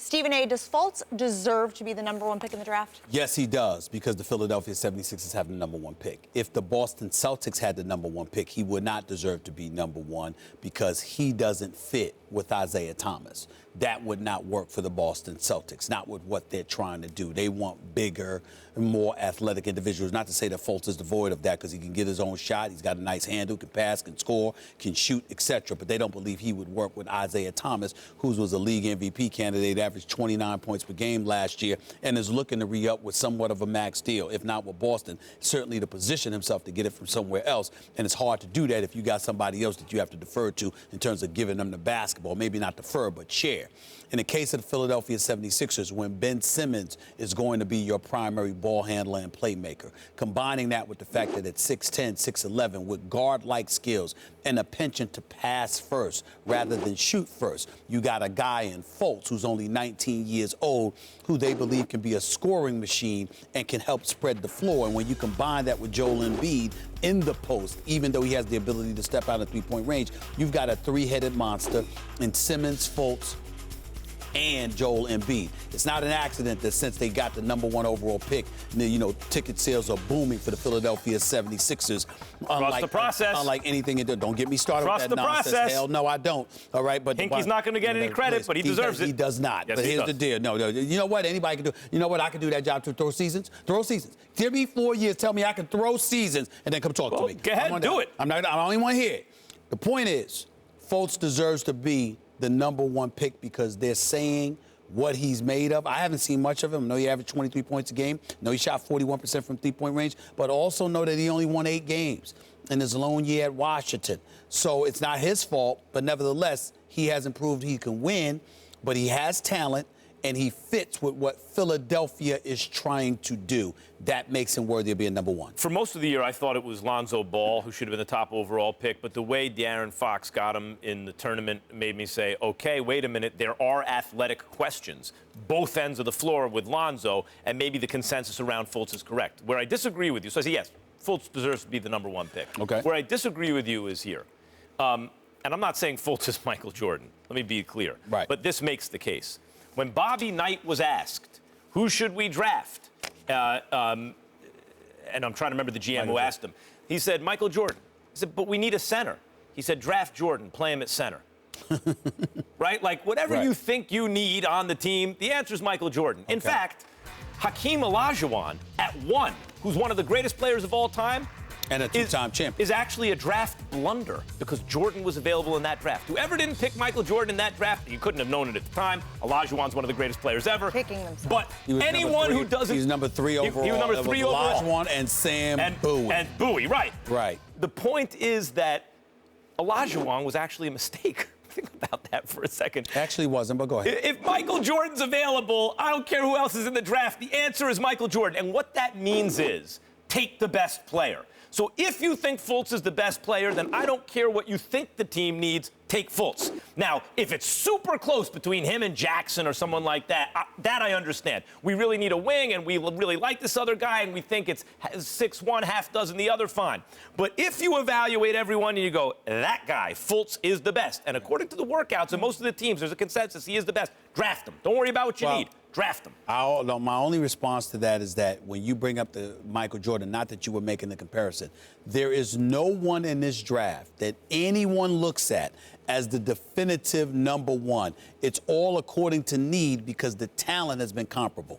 Stephen A., does Fultz deserve to be the #1 pick in the draft? Yes, he does, because the Philadelphia 76ers have the #1 pick. If the Boston Celtics had the #1 pick, he would not deserve to be #1 because he doesn't fit with Isaiah Thomas. That would not work for the Boston Celtics, not with what they're trying to do. They want bigger, more athletic individuals. Not to say that Fultz is devoid of that, because he can get his own shot. He's got a nice handle, can pass, can score, can shoot, etc. But they don't believe he would work with Isaiah Thomas, who was a league MVP candidate, averaged 29 points per game last year, and is looking to re-up with somewhat of a max deal, if not with Boston, certainly to position himself to get it from somewhere else. And it's hard to do that if you got somebody else that you have to defer to in terms of giving them the basketball. Maybe not defer, but share. In the case of the Philadelphia 76ers, when Ben Simmons is going to be your primary ball handler and playmaker, combining that with the fact that at 6'10", 6'11", with guard-like skills and a penchant to pass first rather than shoot first, you got a guy in Fultz who's only 19 years old, who they believe can be a scoring machine and can help spread the floor. And when you combine that with Joel Embiid in the post, even though he has the ability to step out of three-point range, you've got a three-headed monster in Simmons, Fultz, and Joel Embiid. It's not an accident that since they got the #1 overall pick, ticket sales are booming for the Philadelphia 76ers. Trust the process. Unlike anything. Don't get me started Trust with that the nonsense. process. Hell no, I don't. All right, but Hinky's not going to get any credit, but he deserves it. He does not. Yes, but he here's does. the deal. No, you know what? Anybody can do. You know what? I can do that job to throw seasons. Throw seasons. Give me 4 years. Tell me I can throw seasons, and then come talk to me. Go ahead and do it. I don't even want to hear it. The point is, Fultz deserves to be the #1 pick because they're saying what he's made of. I haven't seen much of him. I know he averaged 23 points a game. I know he shot 41% from three-point range, but also know that he only won 8 games in his lone year at Washington. So it's not his fault, but nevertheless, he hasn't proved he can win, but he has talent, and he fits with what Philadelphia is trying to do. That makes him worthy of being #1. For most of the year, I thought it was Lonzo Ball who should have been the top overall pick, but the way De'Aaron Fox got him in the tournament made me say, okay, wait a minute, there are athletic questions, both ends of the floor with Lonzo, and maybe the consensus around Fultz is correct. Where I disagree with you, so I say, yes, Fultz deserves to be the #1 pick. Okay. Where I disagree with you is here. And I'm not saying Fultz is Michael Jordan. Let me be clear. Right. But this makes the case. When Bobby Knight was asked, who should we draft? And I'm trying to remember the GM who asked him. He said, Michael Jordan. He said, but we need a center. He said, draft Jordan, play him at center. Right? Like, whatever you think you need on the team, the answer is Michael Jordan. In fact, Hakeem Olajuwon at 1, who's one of the greatest players of all time, and a two-time champion, is actually a draft blunder because Jordan was available in that draft. Whoever didn't pick Michael Jordan in that draft, you couldn't have known it at the time. Olajuwon's one of the greatest players ever. Picking themselves. But anyone who doesn't... He's #3 overall. He was #3 overall. Olajuwon and Sam Bowie. And Bowie, right. Right. The point is that Olajuwon was actually a mistake. Think about that for a second. Actually wasn't, but go ahead. If Michael Jordan's available, I don't care who else is in the draft. The answer is Michael Jordan. And what that means is take the best player. So if you think Fultz is the best player, then I don't care what you think the team needs, take Fultz. Now, if it's super close between him and Jackson or someone like that, that I understand. We really need a wing, and we really like this other guy, and we think it's 6'1", half dozen the other, fine. But if you evaluate everyone and you go, that guy, Fultz, is the best, and according to the workouts and most of the teams, there's a consensus he is the best, draft him. Don't worry about what you need. Draft him. My only response to that is that when you bring up the Michael Jordan, not that you were making the comparison, there is no one in this draft that anyone looks at as the definitive #1. It's all according to need because the talent has been comparable.